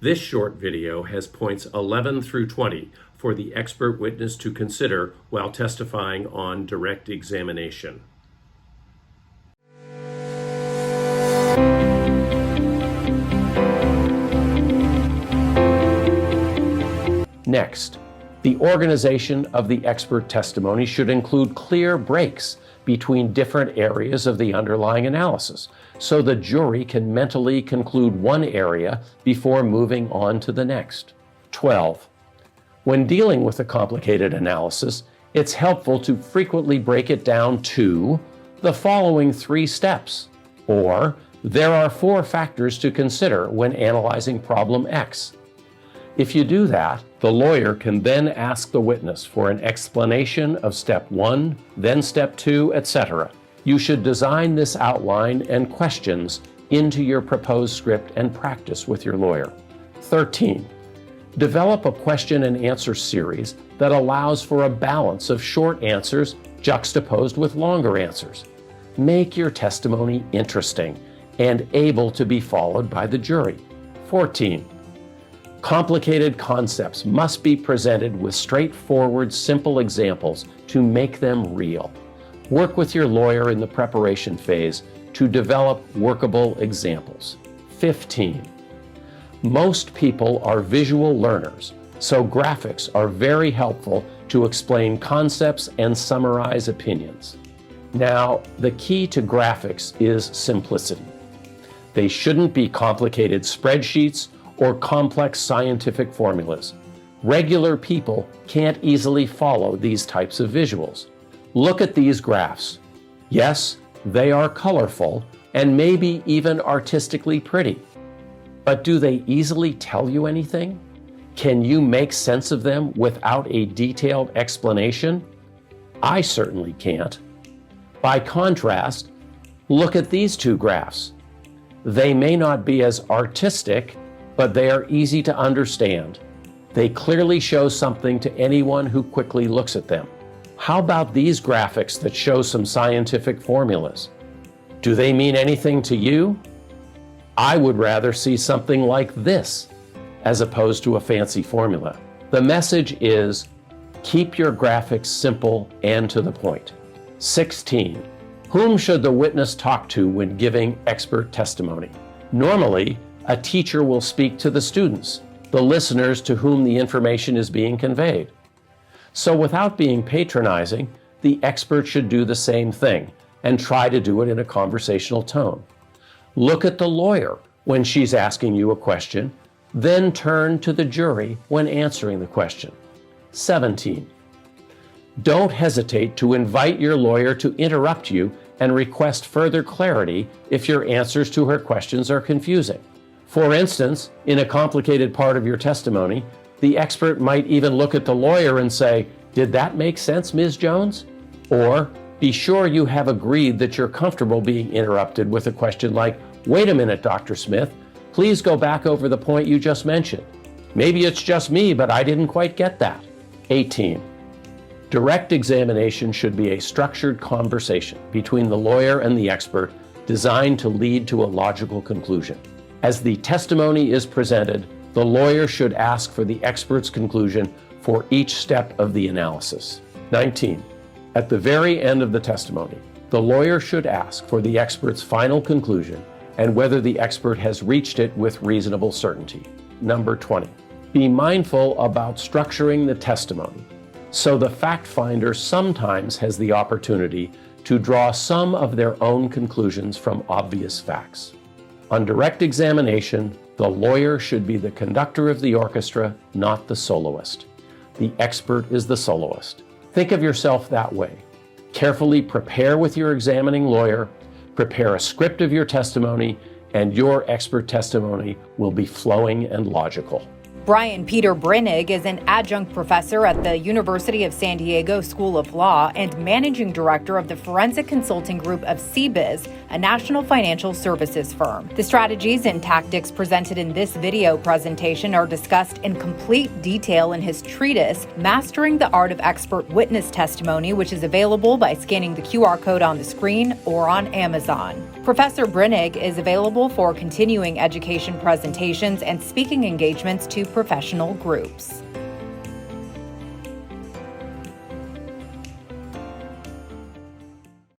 This short video has points 11 through 20 for the expert witness to consider while testifying on direct examination. Next, the organization of the expert testimony should include clear breaks between different areas of the underlying analysis, so the jury can mentally conclude one area before moving on to the next. 12. When dealing with a complicated analysis, it's helpful to frequently break it down to the following 3 steps, or there are 4 factors to consider when analyzing problem X. If you do that, the lawyer can then ask the witness for an explanation of step 1, then step 2, etc. You should design this outline and questions into your proposed script and practice with your lawyer. 13. Develop a question and answer series that allows for a balance of short answers juxtaposed with longer answers. Make your testimony interesting and able to be followed by the jury. 14. Complicated concepts must be presented with straightforward, simple examples to make them real. Work with your lawyer in the preparation phase to develop workable examples. 15. Most people are visual learners, so graphics are very helpful to explain concepts and summarize opinions. Now, the key to graphics is simplicity. They shouldn't be complicated spreadsheets or complex scientific formulas. Regular people can't easily follow these types of visuals. Look at these graphs. Yes, they are colorful and maybe even artistically pretty. But do they easily tell you anything? Can you make sense of them without a detailed explanation? I certainly can't. By contrast, look at these 2 graphs. They may not be as artistic, but they are easy to understand. They clearly show something to anyone who quickly looks at them. How about these graphics that show some scientific formulas? Do they mean anything to you? I would rather see something like this as opposed to a fancy formula. The message is, keep your graphics simple and to the point. 16. Whom should the witness talk to when giving expert testimony? Normally, a teacher will speak to the students, the listeners to whom the information is being conveyed. So without being patronizing, the expert should do the same thing and try to do it in a conversational tone. Look at the lawyer when she's asking you a question, then turn to the jury when answering the question. 17. Don't hesitate to invite your lawyer to interrupt you and request further clarity if your answers to her questions are confusing. For instance, in a complicated part of your testimony, the expert might even look at the lawyer and say, "Did that make sense, Ms. Jones?" Or, be sure you have agreed that you're comfortable being interrupted with a question like, "Wait a minute, Dr. Smith, please go back over the point you just mentioned. Maybe it's just me, but I didn't quite get that." 18. Direct examination should be a structured conversation between the lawyer and the expert designed to lead to a logical conclusion. As the testimony is presented, the lawyer should ask for the expert's conclusion for each step of the analysis. 19. At the very end of the testimony, the lawyer should ask for the expert's final conclusion and whether the expert has reached it with reasonable certainty. Number 20. Be mindful about structuring the testimony so the fact finder sometimes has the opportunity to draw some of their own conclusions from obvious facts. On direct examination, the lawyer should be the conductor of the orchestra, not the soloist. The expert is the soloist. Think of yourself that way. Carefully prepare with your examining lawyer, prepare a script of your testimony, and your expert testimony will be flowing and logical. Brian Peter Brinig is an adjunct professor at the University of San Diego School of Law and managing director of the forensic consulting group of CBIZ, a national financial services firm. The strategies and tactics presented in this video presentation are discussed in complete detail in his treatise, Mastering the Art of Expert Witness Testimony, which is available by scanning the QR code on the screen or on Amazon. Professor Brennig is available for continuing education presentations and speaking engagements to professional groups.